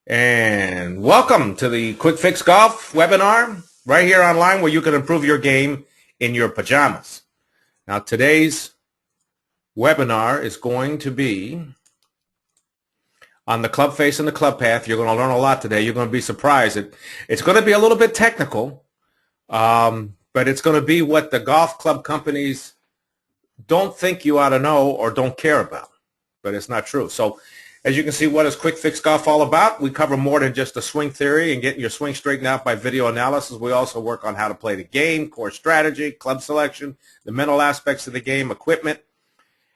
And welcome to the Quick Fix Golf webinar right here online where you can improve your game in your pajamas. Now today's webinar is going to be on the club face and the club path. You're going to learn a lot today. You're going to be surprised. It's going to be a little bit technical, but it's going to be what the golf club companies don't think you ought to know or don't care about, but it's not true. So as you can see, what is Quick Fix Golf all about? We cover more than just the swing theory and getting your swing straightened out by video analysis. We also work on how to play the game, course strategy, club selection, the mental aspects of the game, equipment,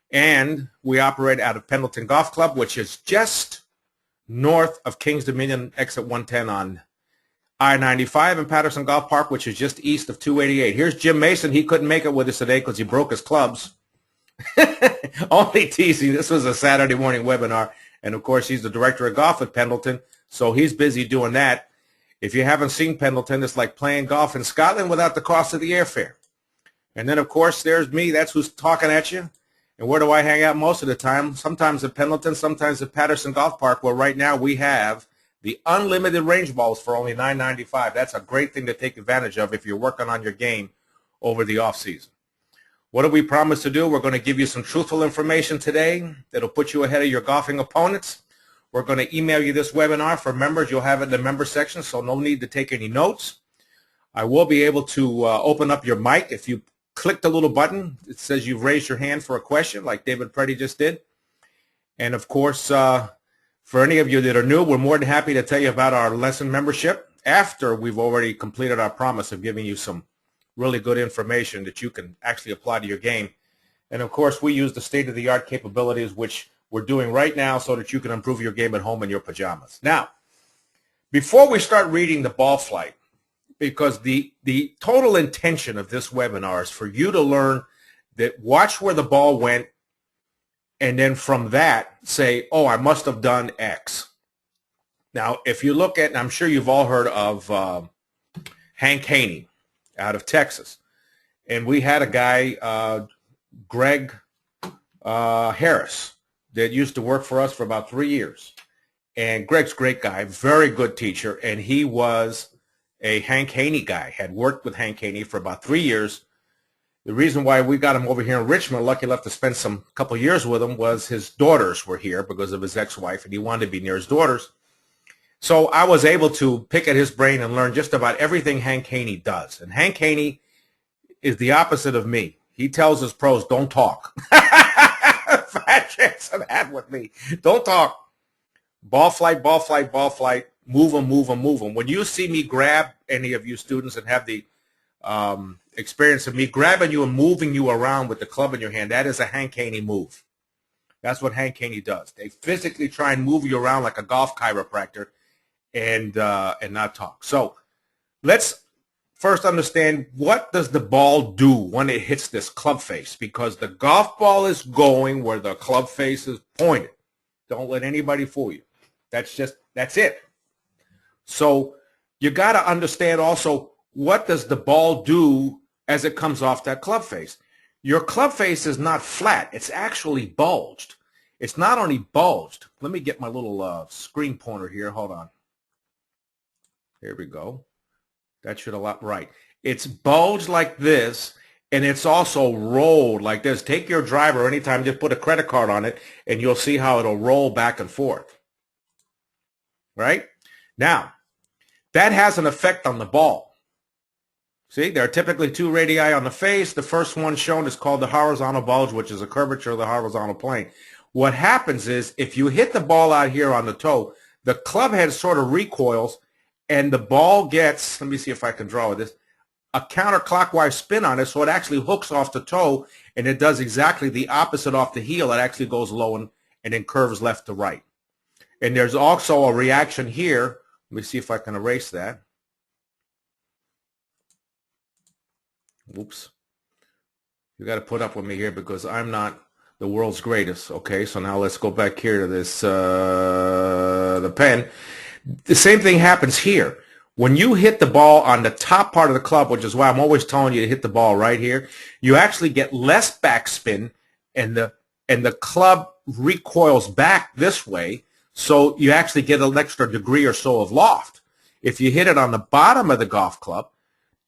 and we operate out of Pendleton Golf Club, which is just north of Kings Dominion, exit 110 on I-95, and Patterson Golf Park, which is just east of 288. Here's Jim Mason. He couldn't make it with us today because he broke his clubs. Only teasing. This was a Saturday morning webinar. And, of course, he's the director of golf at Pendleton, so he's busy doing that. If you haven't seen Pendleton, it's like playing golf in Scotland without the cost of the airfare. And then, of course, there's me. That's who's talking at you. And where do I hang out most of the time? Sometimes at Pendleton, sometimes at Patterson Golf Park, where right now we have the unlimited range balls for only $9.95. That's a great thing to take advantage of if you're working on your game over the off season. What do we promise to do? We're going to give you some truthful information today that'll put you ahead of your golfing opponents. We're going to email you this webinar. For members, you'll have it in the member section, so no need to take any notes. I will be able to open up your mic. If you click the little button, it says you've raised your hand for a question, like David Preddy just did. And, of course, for any of you that are new, we're more than happy to tell you about our lesson membership after we've already completed our promise of giving you some really good information that you can actually apply to your game. And, of course, we use the state-of-the-art capabilities, which we're doing right now so that you can improve your game at home in your pajamas. Now, before we start reading the ball flight, because the total intention of this webinar is for you to learn that watch where the ball went, and then from that say, oh, I must have done X. Now, if you look at, and I'm sure you've all heard of Hank Haney out of Texas. And we had a guy, Greg Harris, that used to work for us for about 3 years. And Greg's a great guy, very good teacher, and he was a Hank Haney guy, had worked with Hank Haney for about 3 years. The reason why we got him over here in Richmond, lucky enough to spend some couple years with him, was his daughters were here because of his ex-wife, and he wanted to be near his daughters. So I was able to pick at his brain and learn just about everything Hank Haney does. And Hank Haney is the opposite of me. He tells his pros, don't talk. Fat chance of that with me. Don't talk. Ball flight, ball flight, ball flight. Move them, move them, move them. When you see me grab any of you students and have the experience of me grabbing you and moving you around with the club in your hand, that is a Hank Haney move. That's what Hank Haney does. They physically try and move you around like a golf chiropractor and not talk. So let's first understand, what does the ball do when it hits this club face? Because the golf ball is going where the club face is pointed. Don't let anybody fool you. That's it. So you got to understand also, what does the ball do as it comes off that club face? Your club face is not flat. It's actually bulged. It's not only bulged. Let me get my little screen pointer here. Hold on. Here we go. That should allow, right. It's bulged like this, and it's also rolled like this. Take your driver anytime, just put a credit card on it, and you'll see how it'll roll back and forth. Right? Now, that has an effect on the ball. See, there are typically two radii on the face. The first one shown is called the horizontal bulge, which is a curvature of the horizontal plane. What happens is, if you hit the ball out here on the toe, the club head sort of recoils, and the ball gets, let me see if I can draw with this, a counterclockwise spin on it, so it actually hooks off the toe, and it does exactly the opposite off the heel. It actually goes low and then curves left to right. And there's also a reaction here. Let me see if I can erase that. Whoops. You got to put up with me here because I'm not the world's greatest. Okay, so now let's go back here to this, the pen. The same thing happens here. When you hit the ball on the top part of the club, which is why I'm always telling you to hit the ball right here, you actually get less backspin, and the club recoils back this way. so you actually get an extra degree or so of loft. If you hit it on the bottom of the golf club,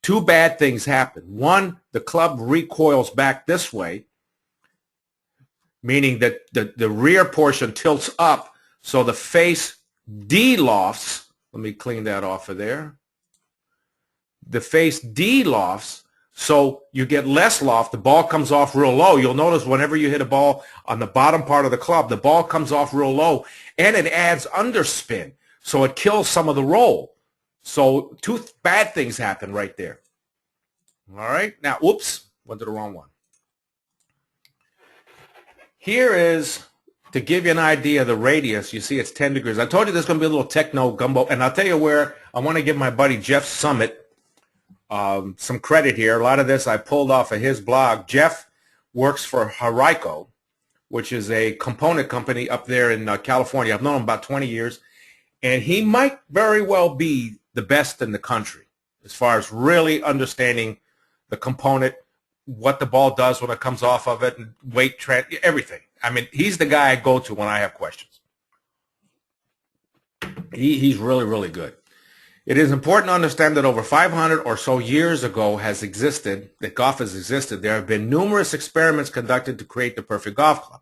two bad things happen. One, the club recoils back this way, meaning that the rear portion tilts up, so the face de-lofts. Let me clean that off of there. The face de-lofts, so you get less loft. The ball comes off real low. You'll notice whenever you hit a ball on the bottom part of the club, the ball comes off real low, and it adds underspin, so it kills some of the roll. So two bad things happen right there. All right. Now, whoops, went to the wrong one. Here is, to give you an idea of the radius, you see it's 10 degrees. I told you there's going to be a little techno gumbo, and I'll tell you where I want to give my buddy Jeff Summit some credit here. A lot of this I pulled off of his blog. Jeff works for Furyk, which is a component company up there in California. I've known him about 20 years, and he might very well be the best in the country as far as really understanding the component, what the ball does when it comes off of it, and weight, everything. I mean, he's the guy I go to when I have questions. He's really, really good. It is important to understand that over 500 or so years ago that golf has existed. There have been numerous experiments conducted to create the perfect golf club.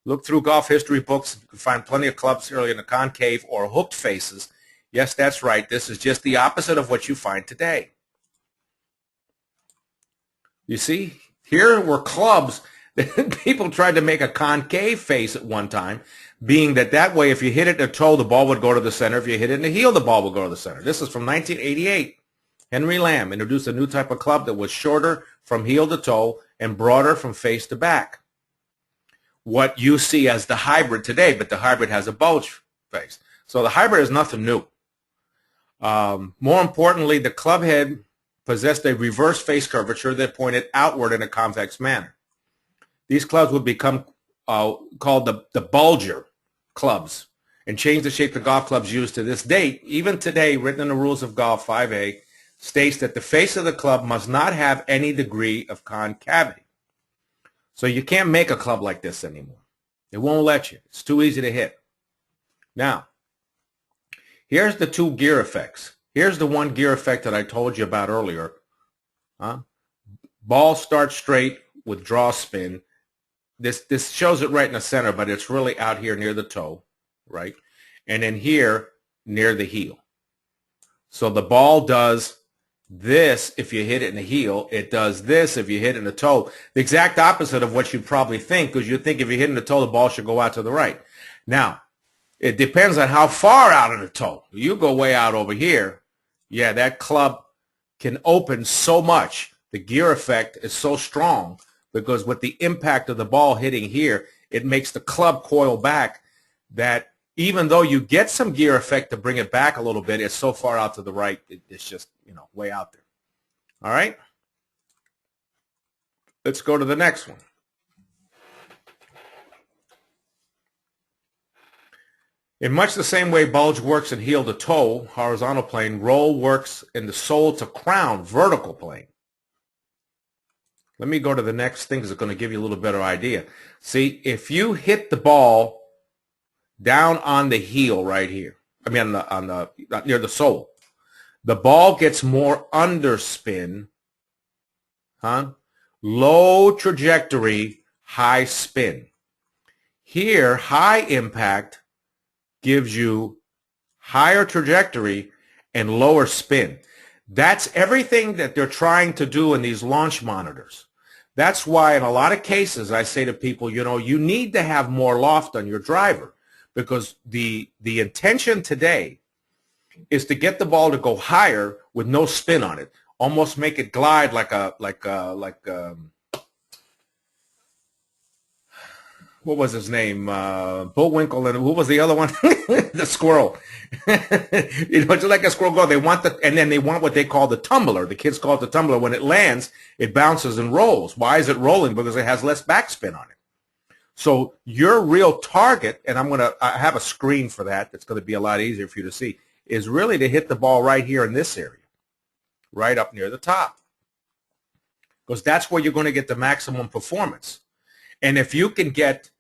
Look through golf history books. You can find plenty of clubs early in the concave or hooked faces. Yes, that's right. This is just the opposite of what you find today. You see, here were clubs that people tried to make a concave face at one time, being that way if you hit it in the toe, the ball would go to the center. If you hit it in the heel, the ball would go to the center. This is from 1988. Henry Lamb introduced a new type of club that was shorter from heel to toe and broader from face to back. What you see as the hybrid today, but the hybrid has a bulge face. So the hybrid is nothing new. More importantly, the club head possessed a reverse face curvature that pointed outward in a convex manner. These clubs would become called the bulger clubs and change the shape the golf clubs use to this date. Even today, written in the Rules of Golf 5A, states that the face of the club must not have any degree of concavity. So you can't make a club like this anymore. It won't let you. It's too easy to hit. Now, here's the two gear effects. Here's the one gear effect that I told you about earlier. Ball starts straight with draw spin. This shows it right in the center, but it's really out here near the toe, right? And then here near the heel. So the ball does this if you hit it in the heel. It does this if you hit it in the toe. The exact opposite of what you probably think, because you think if you hit in the toe, the ball should go out to the right. Now, it depends on how far out of the toe. You go way out over here, yeah, that club can open so much. The gear effect is so strong because with the impact of the ball hitting here, it makes the club coil back that even though you get some gear effect to bring it back a little bit, it's so far out to the right, it's just, way out there. All right? Let's go to the next one. In much the same way bulge works in heel to toe, horizontal plane, roll works in the sole to crown, vertical plane. Let me go to the next thing because it's going to give you a little better idea. See, if you hit the ball down on the heel right here, on the near the sole, the ball gets more underspin, low trajectory, high spin. Here, high impact gives you higher trajectory and lower spin. That's everything that they're trying to do in these launch monitors. That's why in a lot of cases I say to people, you need to have more loft on your driver because the intention today is to get the ball to go higher with no spin on it, almost make it glide like what was his name? Bullwinkle, and who was the other one? The squirrel. Just like a squirrel go. They want and then they want what they call the tumbler. The kids call it the tumbler. When it lands, it bounces and rolls. Why is it rolling? Because it has less backspin on it. So your real target, and I have a screen for that. That's going to be a lot easier for you to see, is really to hit the ball right here in this area, right up near the top, because that's where you're going to get the maximum performance. And if you can get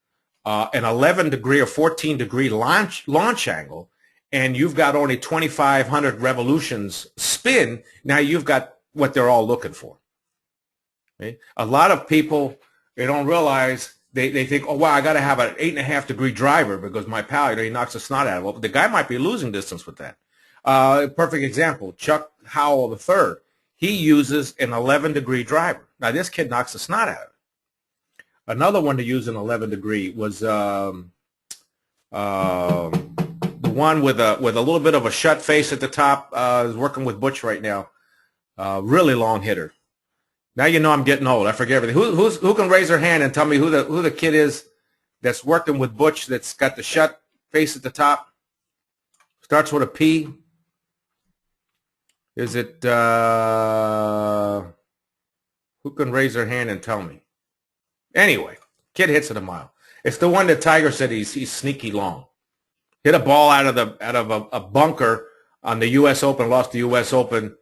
an 11 degree or 14 degree launch angle, and you've got only 2,500 revolutions spin, now you've got what they're all looking for. Okay? A lot of people, they don't realize, they think, oh, wow, I got to have an 8.5 degree driver because my pal, he knocks the snot out of it. Well, the guy might be losing distance with that. Perfect example, Chuck Howell III. He uses an 11 degree driver. Now, this kid knocks the snot out of it. Another one to use an 11 degree was the one with a little bit of a shut face at the top. Is working with Butch right now. Really long hitter. Now you know I'm getting old. I forget everything. Who can raise their hand and tell me who the kid is that's working with Butch that's got the shut face at the top? Starts with a P. Is it who can raise their hand and tell me? Anyway, kid hits it a mile. It's the one that Tiger said he's sneaky long. Hit a ball out of a bunker on the U.S. Open, lost the U.S. Open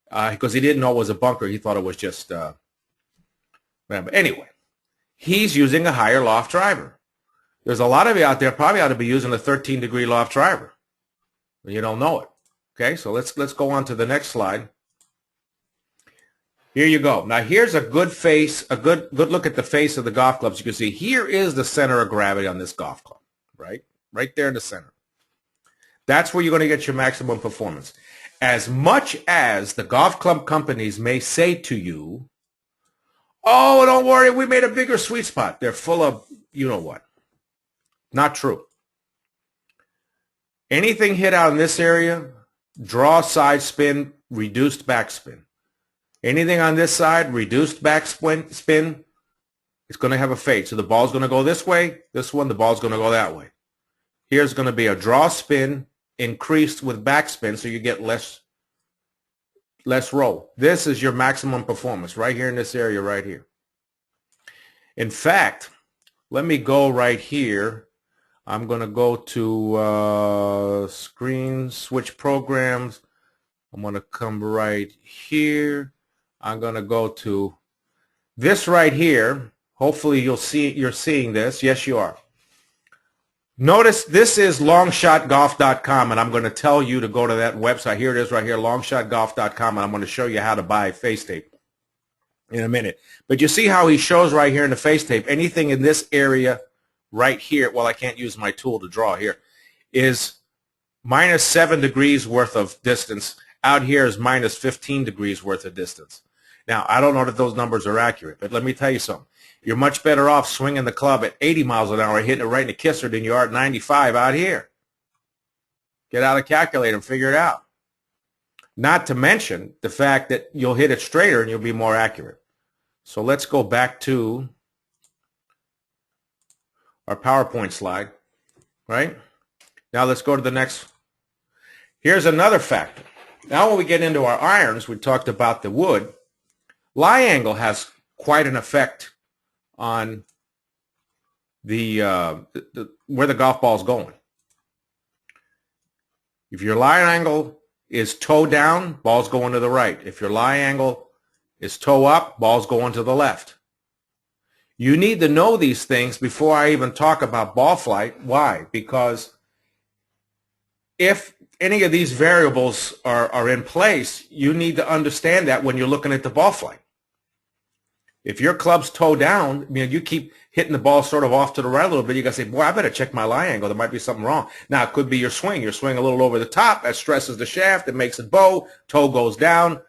because he didn't know it was a bunker. He thought it was just but anyway, he's using a higher loft driver. There's a lot of you out there probably ought to be using a 13 degree loft driver. You don't know it. Okay, so let's go on to the next slide. Here you go. Now here's a good face, a good look at the face of the golf clubs. You can see here is the center of gravity on this golf club, right? Right there in the center. That's where you're going to get your maximum performance. As much as the golf club companies may say to you, oh, don't worry, we made a bigger sweet spot. They're full of you know what. Not true. Anything hit out in this area, draw side spin, reduced backspin. Anything on this side, reduced backspin, it's going to have a fade. So the ball's going to go this way. This one, the ball's going to go that way. Here's going to be a draw spin increased with backspin, so you get less roll. This is your maximum performance right here in this area right here. In fact, let me go right here. I'm going to go to screen, switch programs. I'm going to come right here. I'm going to go to this right here. Hopefully you're seeing this. Yes, you are. Notice this is longshotgolf.com, and I'm going to tell you to go to that website. Here it is right here, longshotgolf.com, and I'm going to show you how to buy face tape in a minute. But you see how he shows right here in the face tape, anything in this area right here, well, I can't use my tool to draw here, is minus 7 degrees worth of distance. Out here is minus 15 degrees worth of distance. Now, I don't know that those numbers are accurate, but let me tell you something. You're much better off swinging the club at 80 miles an hour, hitting it right in the kisser than you are at 95 out here. Get out a calculator and figure it out. Not to mention the fact that you'll hit it straighter and you'll be more accurate. So let's go back to our PowerPoint slide, right? Now let's go to the next. Here's another factor. Now when we get into our irons, we talked about the wood. Lie angle has quite an effect on the where the golf ball is going. If your lie angle is toe down, ball's going to the right. If your lie angle is toe up, ball's going to the left. You need to know these things before I even talk about ball flight. Why? Because if any of these variables are in place, you need to understand that when you're looking at the ball flight. If your club's toe down, you keep hitting the ball sort of off to the right a little bit, you got to say, boy, I better check my lie angle. There might be something wrong. Now, it could be your swing. Your swing a little over the top. That stresses the shaft. It makes it bow. Toe goes down.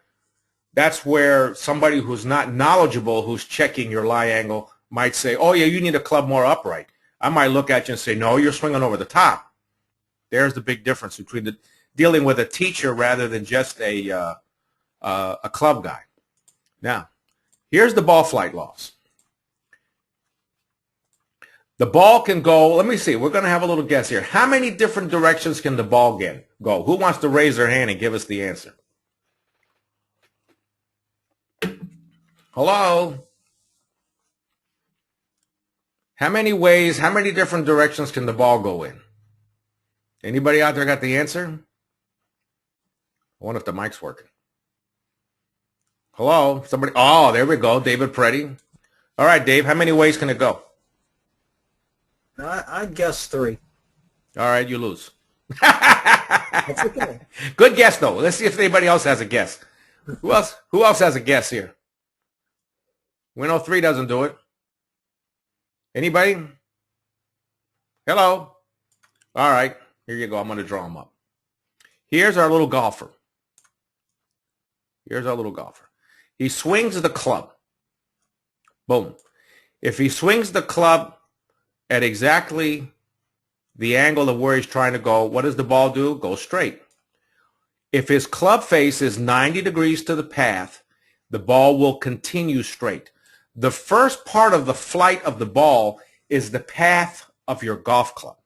That's where somebody who's not knowledgeable, who's checking your lie angle, might say, oh, yeah, you need a club more upright. I might look at you and say, no, you're swinging over the top. There's the big difference between dealing with a teacher rather than just a club guy. Now, here's the ball flight laws. The ball can go, let me see, we're going to have a little guess here. How many different directions can the ball go? Who wants to raise their hand and give us the answer? Hello? How many ways, how many different directions can the ball go in? Anybody out there got the answer? I wonder if the mic's working. Hello? Somebody? Oh, there we go. David Preddy. All right, Dave, how many ways can it go? I'd guess 3. All right, you lose. That's okay. Good guess, though. Let's see if anybody else has a guess. Who else has a guess here? We know 3 doesn't do it. Anybody? Hello? All right, here you go. I'm going to draw him up. Here's our little golfer. Here's our little golfer. He swings the club. Boom. If he swings the club at exactly the angle of where he's trying to go, what does the ball do? Go straight. If his club face is 90 degrees to the path, the ball will continue straight. The first part of the flight of the ball is the path of your golf club.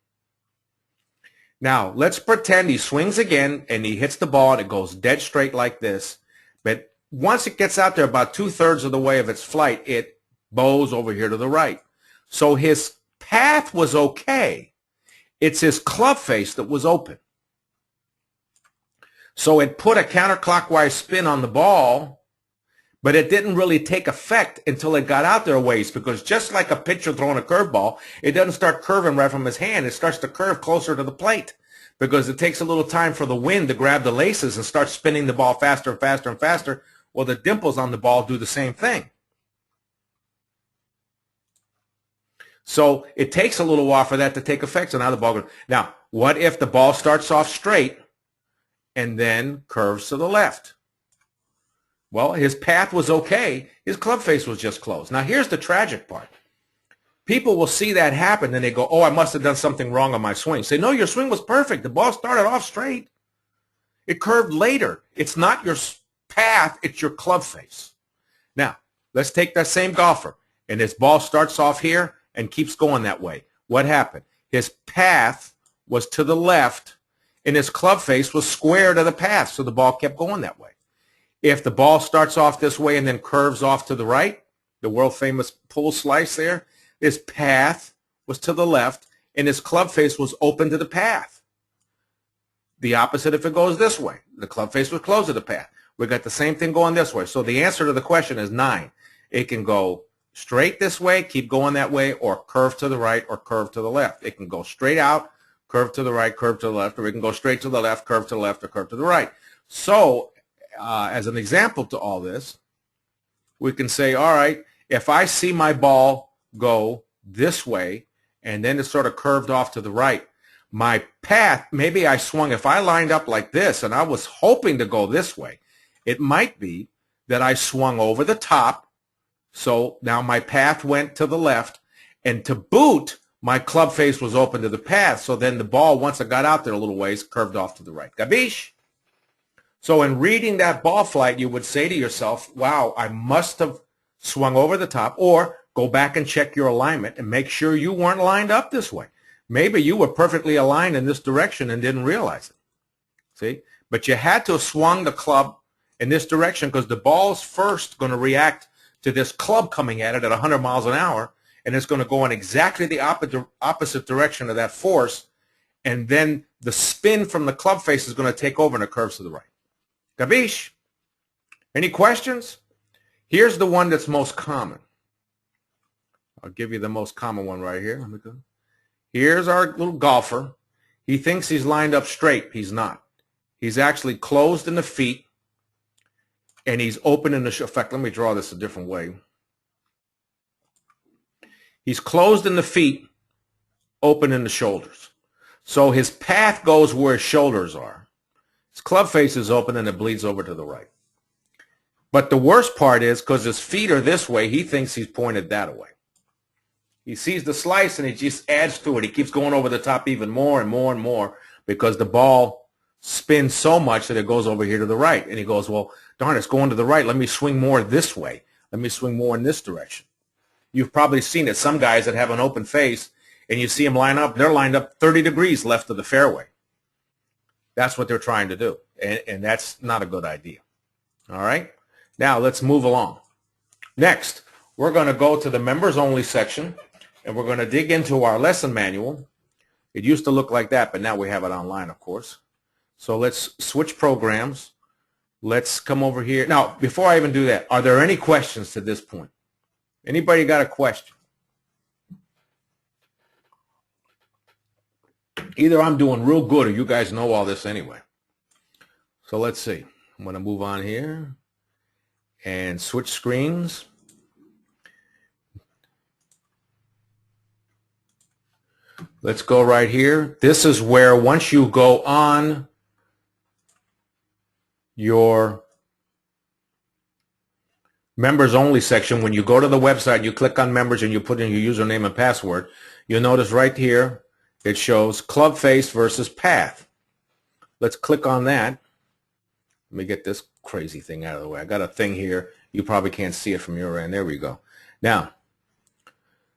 Now, let's pretend he swings again and he hits the ball and it goes dead straight like this. But once it gets out there about 2/3 of the way of its flight, it bows over here to the right. So his path was okay. It's his club face that was open. So it put a counterclockwise spin on the ball, but it didn't really take effect until it got out there a ways, because just like a pitcher throwing a curveball, it doesn't start curving right from his hand. It starts to curve closer to the plate because it takes a little time for the wind to grab the laces and start spinning the ball faster and faster and faster. Well, the dimples on the ball do the same thing. So it takes a little while for that to take effect. So now the ball goes. Now, what if the ball starts off straight and then curves to the left? Well, his path was okay. His club face was just closed. Now, here's the tragic part. People will see that happen, and they go, oh, I must have done something wrong on my swing. Say, no, your swing was perfect. The ball started off straight. It curved later. It's not your path. It's your club face. Now, let's take that same golfer, and his ball starts off here and keeps going that way. What happened? His path was to the left, and his club face was square to the path, so the ball kept going that way. If the ball starts off this way and then curves off to the right, the world-famous pull slice there, his path was to the left, and his club face was open to the path. The opposite if it goes this way. The club face was closed to the path. We got the same thing going this way. So the answer to the question is 9. It can go straight this way, keep going that way, or curve to the right or curve to the left. It can go straight out, curve to the right, curve to the left, or it can go straight to the left, curve to the left, or curve to the right. So as an example to all this, we can say, all right, if I see my ball go this way and then it's sort of curved off to the right, my path, maybe I swung, if I lined up like this and I was hoping to go this way, it might be that I swung over the top. So now my path went to the left, and to boot, my club face was open to the path. So then the ball, once it got out there a little ways, curved off to the right. Gabish? So in reading that ball flight, you would say to yourself, wow, I must have swung over the top, or go back and check your alignment and make sure you weren't lined up this way. Maybe you were perfectly aligned in this direction and didn't realize it. See? But you had to have swung the club in this direction because the ball's first going to react to this club coming at it at 100 miles an hour, and it's going to go in exactly the opposite direction of that force, and then the spin from the club face is going to take over and it curves to the right. Gabish? Any questions? Here's the one that's most common. I'll give you the most common one right here. Let me go. Here's our little golfer. He thinks he's lined up straight. He's not. He's actually closed in the feet, and he's open in the in fact, let me draw this a different way. He's closed in the feet, open in the shoulders. So his path goes where his shoulders are. His club face is open, and it bleeds over to the right. But the worst part is, because his feet are this way, he thinks he's pointed that way. He sees the slice, and he just adds to it. He keeps going over the top even more and more and more because the ball spins so much that it goes over here to the right. And he goes, well, darn, it's going to the right. Let me swing more this way. Let me swing more in this direction. You've probably seen it. Some guys that have an open face, and you see them line up, they're lined up 30 degrees left of the fairway. That's what they're trying to do, and that's not a good idea. All right? Now, let's move along. Next, we're going to go to the members-only section, and we're going to dig into our lesson manual. It used to look like that, but now we have it online, of course. So let's switch programs. Let's come over here. Now, before I even do that, are there any questions to this point? Anybody got a question? Either I'm doing real good or you guys know all this anyway. So let's see. I'm going to move on here and switch screens. Let's go right here. This is where once you go on your members only section, when you go to the website, you click on members and you put in your username and password, you'll notice right here it shows club face versus path. Let's click on that. Let me get this crazy thing out of the way. I got a thing here. You probably can't see it from your end. There we go. Now,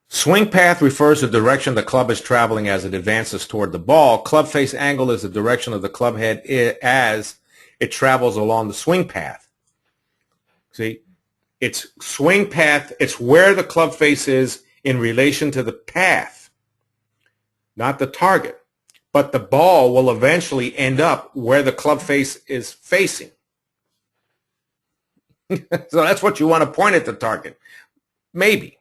swing path refers to the direction the club is traveling as it advances toward the ball. Club face angle is the direction of the club head as it travels along the swing path. See, it's swing path. It's where the club face is in relation to the path, not the target. But the ball will eventually end up where the club face is facing. So that's what you want to point at the target. Maybe.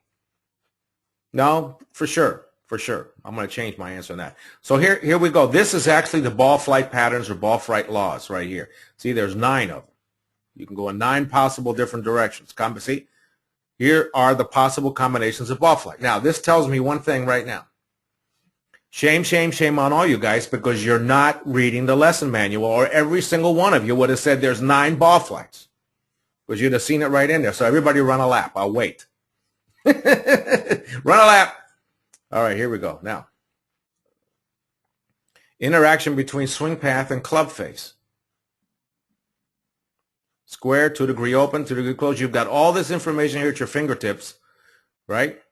No, for sure. For sure. I'm going to change my answer on that. So here we go. This is actually the ball flight patterns or ball flight laws right here. See, there's 9 of them. You can go in 9 possible different directions. See, here are the possible combinations of ball flight. Now, this tells me one thing right now. Shame, shame, shame on all you guys because you're not reading the lesson manual, or every single one of you would have said there's 9 ball flights because you'd have seen it right in there. So everybody run a lap. I'll wait. Run a lap. All right, here we go. Now, interaction between swing path and club face. Square, 2 degree open, 2 degree close. You've got all this information here at your fingertips, right?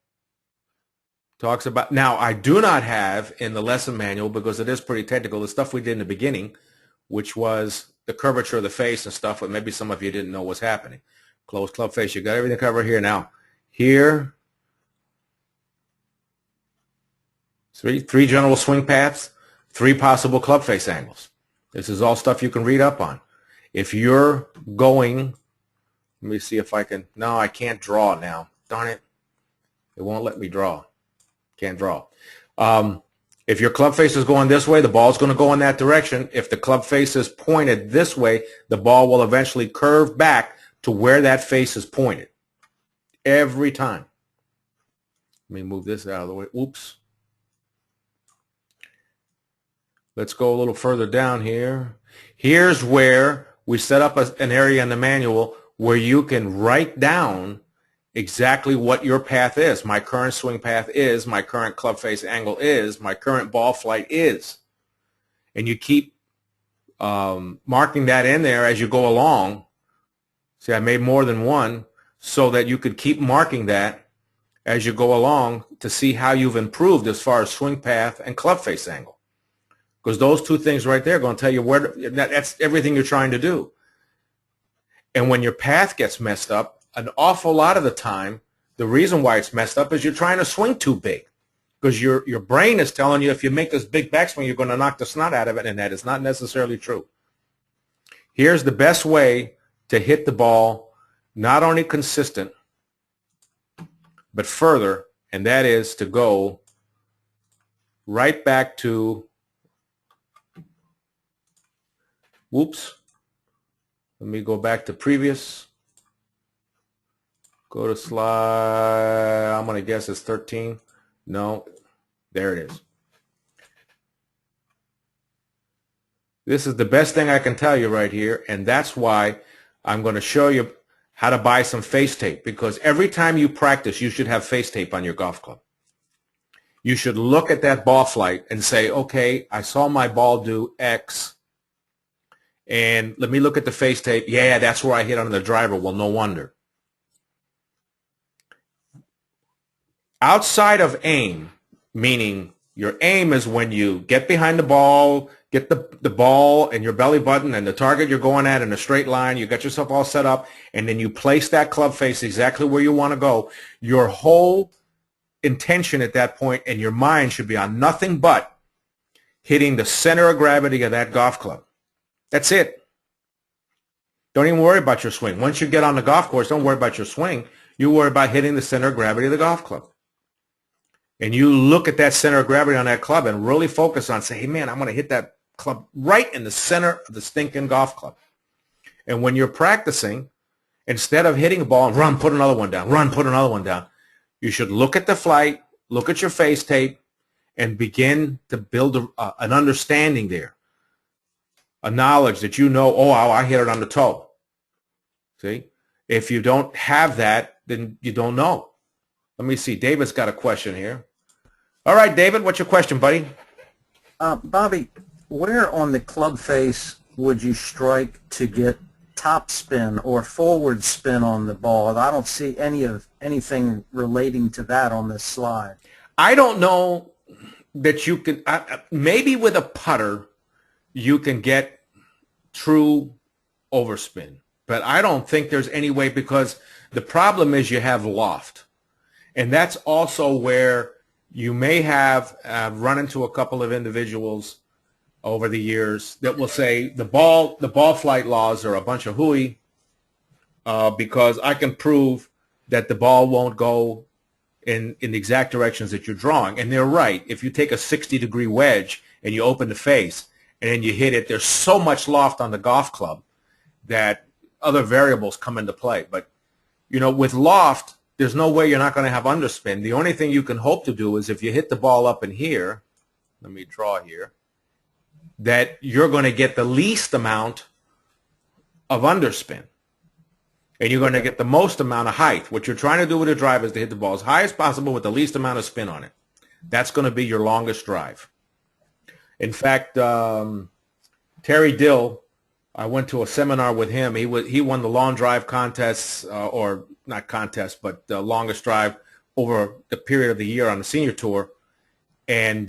Talks about, now I do not have in the lesson manual, because it is pretty technical, the stuff we did in the beginning, which was the curvature of the face and stuff that maybe some of you didn't know was happening. Closed club face, you got everything covered here. Now, here, three general swing paths, 3 possible club face angles. This is all stuff you can read up on. If you're going, let me see if I can, no, I can't draw now. Darn it. It won't let me draw. Can't draw. If your club face is going this way, the ball's going to go in that direction. If the club face is pointed this way, the ball will eventually curve back to where that face is pointed. Every time. Let me move this out of the way. Oops. Let's go a little further down here. Here's where we set up an area in the manual where you can write down exactly what your path is. My current swing path is, my current club face angle is, my current ball flight is. And you keep marking that in there as you go along. See, I made more than one so that you could keep marking that as you go along to see how you've improved as far as swing path and club face angle. Because those 2 things right there are going to tell you where that's everything you're trying to do. And when your path gets messed up, an awful lot of the time, the reason why it's messed up is you're trying to swing too big. Because your brain is telling you if you make this big backswing, you're going to knock the snot out of it, and that is not necessarily true. Here's the best way to hit the ball, not only consistent, but further, and that is to go right back to, whoops, let me go back to previous. Go to slide, I'm going to guess it's 13. No, there it is. This is the best thing I can tell you right here, and that's why I'm going to show you how to buy some face tape, because every time you practice, you should have face tape on your golf club. You should look at that ball flight and say, okay, I saw my ball do X, and let me look at the face tape. Yeah, that's where I hit on the driver. Well, no wonder. Outside of aim, meaning your aim is when you get behind the ball, get the ball and your belly button and the target you're going at in a straight line, you got yourself all set up, and then you place that club face exactly where you want to go. Your whole intention at that point and your mind should be on nothing but hitting the center of gravity of that golf club. That's it. Don't even worry about your swing. Once you get on the golf course, don't worry about your swing. You worry about hitting the center of gravity of the golf club. and you look at that center of gravity on that club and really focus on, say, hey, man, I'm going to hit that club right in the center of the stinking golf club. And when you're practicing, instead of hitting a ball and run, put another one down, run, put another one down, you should look at the flight, look at your face tape, and begin to build an understanding there, a knowledge that you know, oh, I hit it on the toe. See? If you don't have that, then you don't know. Let me see. David's got a question here. All right, David, what's your question, buddy? Bobby, where on the club face would you strike to get top spin or forward spin on the ball? I don't see anything relating to that on this slide. I don't know that you can, maybe with a putter, you can get true overspin. But I don't think there's any way, because the problem is you have loft. And that's also where you may have run into a couple of individuals over the years that will say the ball flight laws are a bunch of hooey because I can prove that the ball won't go in the exact directions that you're drawing. And they're right. If you take a 60-degree wedge and you open the face and then you hit it, there's so much loft on the golf club that other variables come into play. But, you know, with loft, there's no way you're not going to have underspin. The only thing you can hope to do is if you hit the ball up in here, let me draw here, that you're going to get the least amount of underspin. And you're going to get the most amount of height. What you're trying to do with a drive is to hit the ball as high as possible with the least amount of spin on it. That's going to be your longest drive. In fact, Terry Dill, I went to a seminar with him. He won the long drive contests, or not contest, but the longest drive over the period of the year on the senior tour. And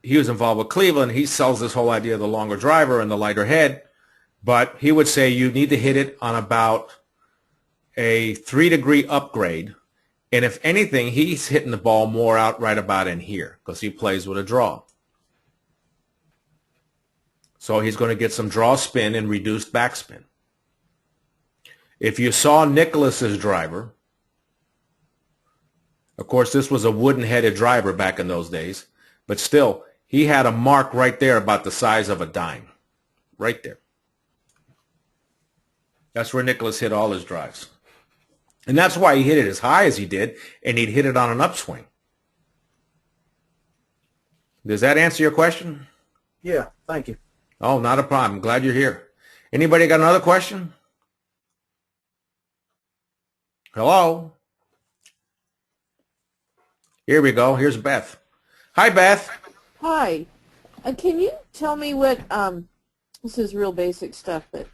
he was involved with Cleveland. He sells this whole idea of the longer driver and the lighter head. But he would say you need to hit it on about a 3-degree upgrade. And if anything, he's hitting the ball more out right about in here because he plays with a draw. So he's going to get some draw spin and reduced backspin. If you saw Nicklaus's driver, of course, this was a wooden-headed driver back in those days, but still, he had a mark right there about the size of a dime, right there. That's where Nicklaus hit all his drives. And that's why he hit it as high as he did, and he'd hit it on an upswing. Does that answer your question? Yeah, thank you. Oh, not a problem. Glad you're here. Anybody got another question? Hello? Here we go. Here's Beth. Hi, Beth. Hi. Can you tell me what, this is real basic stuff, but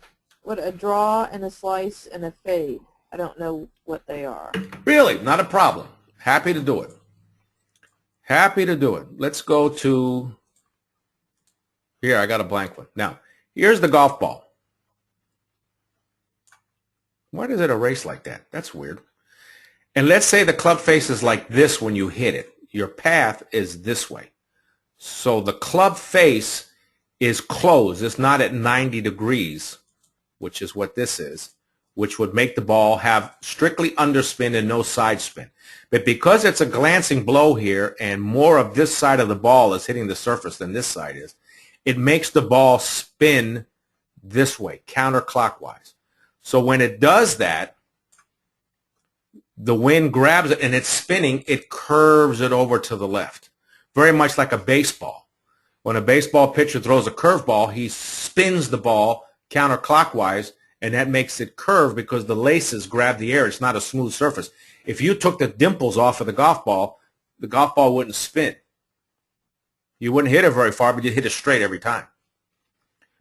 what a draw and a slice and a fade? I don't know what they are. Really? Not a problem. Happy to do it. Happy to do it. Let's go to, here, I got a blank one. Now, here's the golf ball. Why does it erase like that? That's weird. And let's say the club face is like this when you hit it. Your path is this way. So the club face is closed. It's not at 90 degrees, which is what this is, which would make the ball have strictly underspin and no side spin. But because it's a glancing blow here and more of this side of the ball is hitting the surface than this side is, it makes the ball spin this way, counterclockwise. So when it does that, the wind grabs it and it's spinning, it curves it over to the left. Very much like a baseball. When a baseball pitcher throws a curveball, he spins the ball counterclockwise, and that makes it curve because the laces grab the air. It's not a smooth surface. If you took the dimples off of the golf ball wouldn't spin. You wouldn't hit it very far, but you'd hit it straight every time.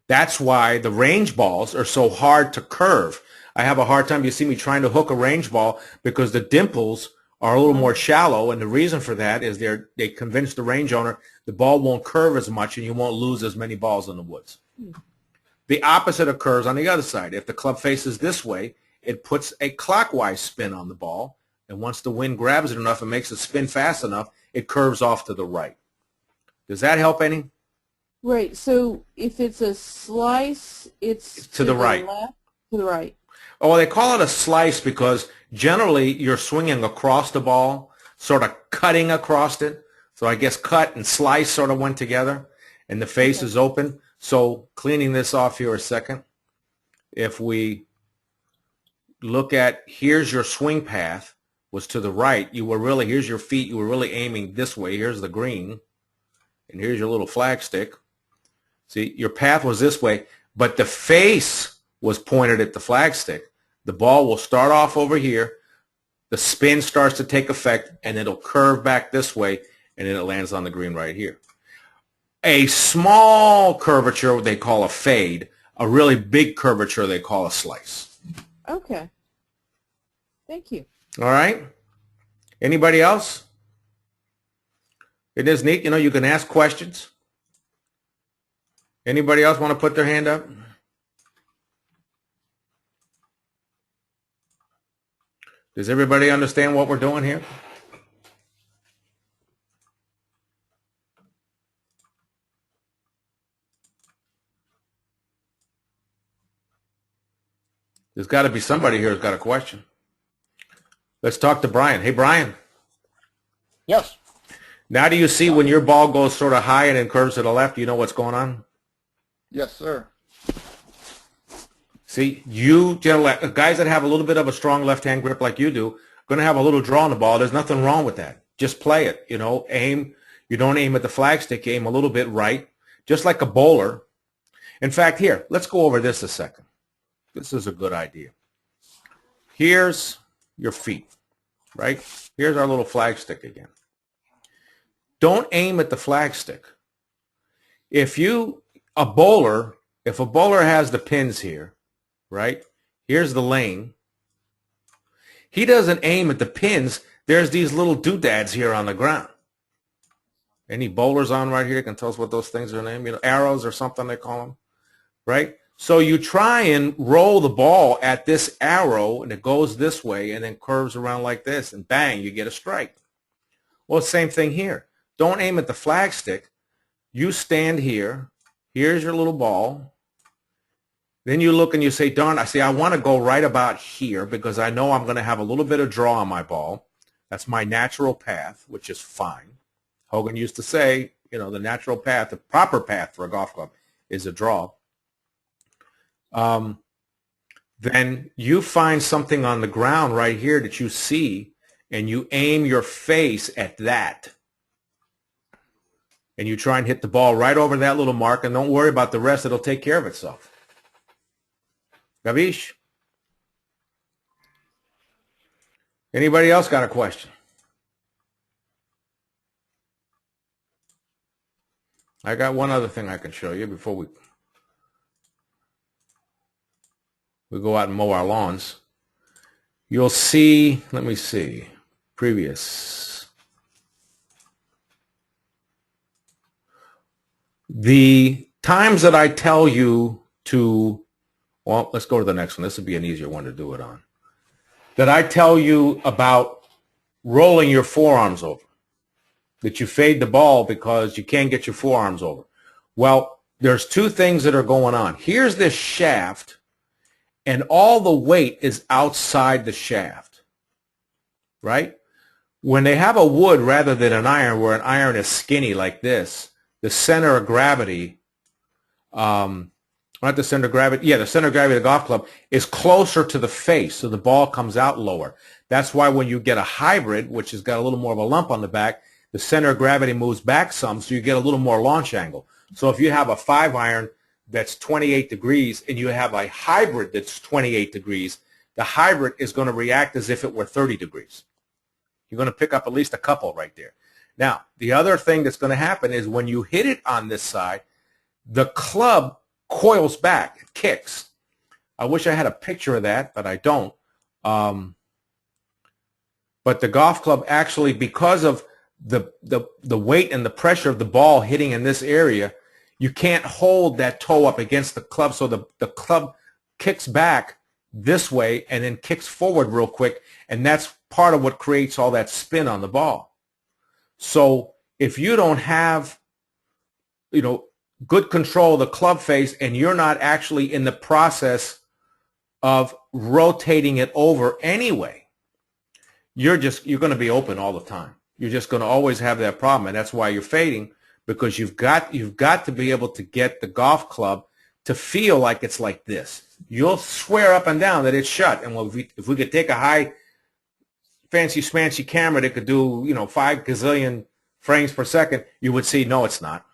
That's why the range balls are so hard to curve. I have a hard time, you see me trying to hook a range ball because the dimples are a little more shallow, and the reason for that is they convince the range owner the ball won't curve as much and you won't lose as many balls in the woods. The opposite occurs on the other side. If the club faces this way, it puts a clockwise spin on the ball, and once the wind grabs it enough and makes it spin fast enough, it curves off to the right. Does that help any? Right. So if it's a slice, it's to the right. Left, to the right. Oh, well, they call it a slice because generally you're swinging across the ball. sort of cutting across it. So I guess cut and slice sort of went together, and the face is open. So cleaning this off here a second, if we look at, here's your swing path was to the right. You were really, here's your feet. You were really aiming this way. Here's the green, and here's your little flag stick. See, your path was this way, but the face was pointed at the flag stick. The ball will start off over here. The spin starts to take effect, and it'll curve back this way, and then it lands on the green right here. A small curvature they call a fade. A really big curvature they call a slice. Okay. Thank you. All right. Anybody else? It is neat. You know, you can ask questions. Anybody else want to put their hand up? Does everybody understand what we're doing here? There's got to be somebody here who's got a question. Let's talk to Brian. Hey, Brian. Yes. Now do you see when your ball goes sort of high and then curves to the left, you know what's going on? Yes, sir. See, you guys that have a little bit of a strong left-hand grip like you do, are going to have a little draw on the ball. There's nothing wrong with that. Just play it, you know, aim. You don't aim at the flag stick, you aim a little bit right, just like a bowler. In fact, here, let's go over this a second. This is a good idea. Here's your feet, right? Here's our little flag stick again. Don't aim at the flag stick. If a bowler has the pins here, right? Here's the lane. He doesn't aim at the pins. There's these little doodads here on the ground. Any bowlers on right here can tell us what those things are named? You know, arrows or something they call them, right? So you try and roll the ball at this arrow, and it goes this way and then curves around like this, and bang, you get a strike. Well, same thing here. Don't aim at the flag stick. You stand here. Here's your little ball. Then you look and you say, darn, I want to go right about here because I know I'm going to have a little bit of draw on my ball. That's my natural path, which is fine. Hogan used to say, you know, the natural path, the proper path for a golf club is a draw. Then you find something on the ground right here that you see, and you aim your face at that. And you try and hit the ball right over that little mark, and don't worry about the rest. It'll take care of itself. Gavish? Anybody else got a question? I got one other thing I can show you before we go out and mow our lawns. You'll see, let me see, previous. The times that I tell you to, well, let's go to the next one. This would be an easier one to do it on. That I tell you about rolling your forearms over. That you fade the ball because you can't get your forearms over. Well, there's two things that are going on. Here's this shaft, and all the weight is outside the shaft, right? When they have a wood rather than an iron, where an iron is skinny like this, the center of gravity, not the center of gravity, yeah, the center of gravity of the golf club is closer to the face, so the ball comes out lower. That's why when you get a hybrid, which has got a little more of a lump on the back, the center of gravity moves back some, so you get a little more launch angle. So if you have a 5-iron that's 28 degrees and you have a hybrid that's 28 degrees, the hybrid is going to react as if it were 30 degrees. You're going to pick up at least a couple right there. Now, the other thing that's going to happen is when you hit it on this side, the club coils back, it kicks. I wish I had a picture of that, but I don't. But the golf club actually, because of the weight and the pressure of the ball hitting in this area, you can't hold that toe up against the club, so the club kicks back this way and then kicks forward real quick, and that's part of what creates all that spin on the ball. So if you don't have, you know, good control of the club face and you're not actually in the process of rotating it over anyway, you're going to be open all the time. You're just going to always have that problem, and that's why you're fading, because you've got to be able to get the golf club to feel like it's like this. You'll swear up and down that it's shut, and if we could take a high fancy smancy camera that could do 5 gazillion frames per second, you would see no, it's not.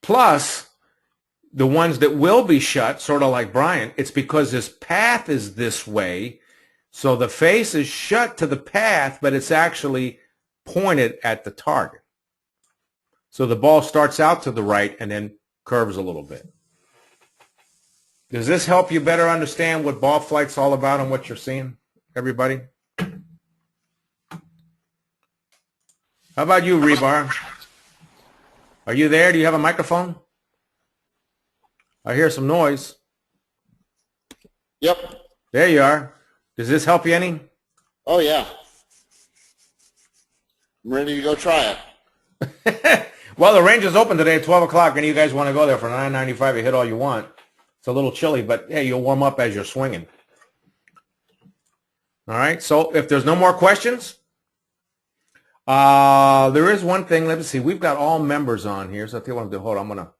Plus, the ones that will be shut, sort of like Brian, it's because his path is this way, so the face is shut to the path, but it's actually pointed at the target. So the ball starts out to the right and then curves a little bit. Does this help you better understand what ball flight's all about and what you're seeing, everybody? How about you, Rebar? Are you there? Do you have a microphone? I hear some noise. Yep. There you are. Does this help you any? Oh, yeah. I'm ready to go try it. Well, the range is open today at 12 o'clock. Any of you guys want to go there for $9.95? You hit all you want. It's a little chilly, but, hey, you'll warm up as you're swinging. All right, so if there's no more questions, there is one thing. Let me see. We've got all members on here, so if you want to hold on, I'm going to